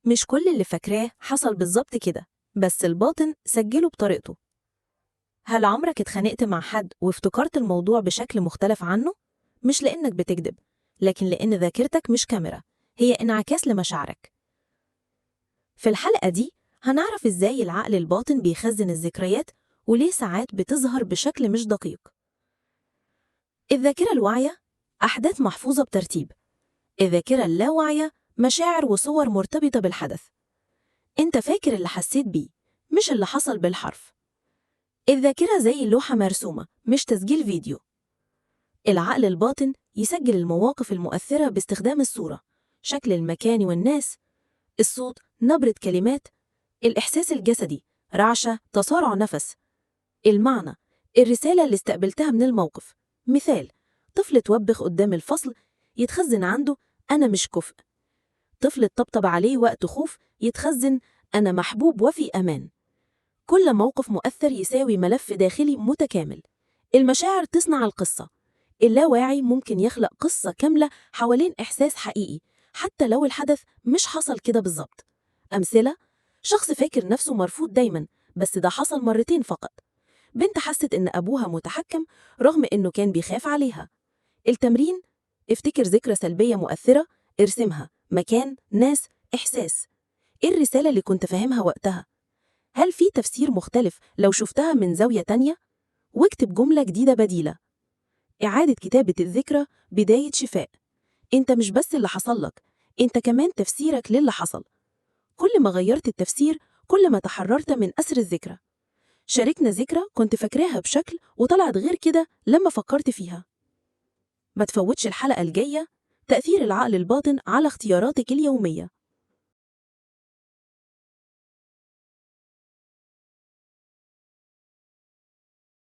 مش كل اللي فاكراه حصل بالظبط كده، بس الباطن سجله بطريقته. هل عمرك اتخانقت مع حد وافتكرت الموضوع بشكل مختلف عنه؟ مش لأنك بتكذب، لكن لأن ذاكرتك مش كاميرا، هي انعكاس لمشاعرك. في الحلقة دي هنعرف إزاي العقل الباطن بيخزن الذكريات وليه ساعات بتظهر بشكل مش دقيق. الذاكرة الواعية أحداث محفوظة بترتيب. الذاكرة اللاواعية مشاعر وصور مرتبطة بالحدث. أنت فاكر اللي حسيت بيه، مش اللي حصل بالحرف. الذاكرة زي لوحة مرسومة، مش تسجيل فيديو. العقل الباطن يسجل المواقف المؤثرة باستخدام الصورة، شكل المكان والناس، الصوت، نبرة كلمات، الإحساس الجسدي، رعشة، تصارع نفس، المعنى، الرسالة اللي استقبلتها من الموقف. مثال: طفل توبخ قدام الفصل، يتخزن عنده أنا مش كفء. طفل طبطب عليه وقت خوف، يتخزن أنا محبوب وفي أمان. كل موقف مؤثر يساوي ملف داخلي متكامل. المشاعر تصنع القصة. اللاواعي ممكن يخلق قصة كاملة حوالين إحساس حقيقي، حتى لو الحدث مش حصل كده بالظبط. أمثلة: شخص فاكر نفسه مرفوض دايما، بس ده حصل مرتين فقط. بنت حست إن أبوها متحكم رغم إنه كان بيخاف عليها. التمرين: افتكر ذكرى سلبية مؤثرة، ارسمها، مكان، ناس، إحساس. إيه الرسالة اللي كنت فاهمها وقتها؟ هل في تفسير مختلف لو شفتها من زاوية تانية؟ واكتب جملة جديدة بديلة. إعادة كتابة الذكرى بداية شفاء. أنت مش بس اللي حصل لك، أنت كمان تفسيرك للي حصل. كل ما غيرت التفسير، كل ما تحررت من أسر الذكرى. شاركنا ذكرى كنت فاكراها بشكل وطلعت غير كده لما فكرت فيها. ما تفوتش الحلقة الجاية: تأثير العقل الباطن على اختياراتك اليومية.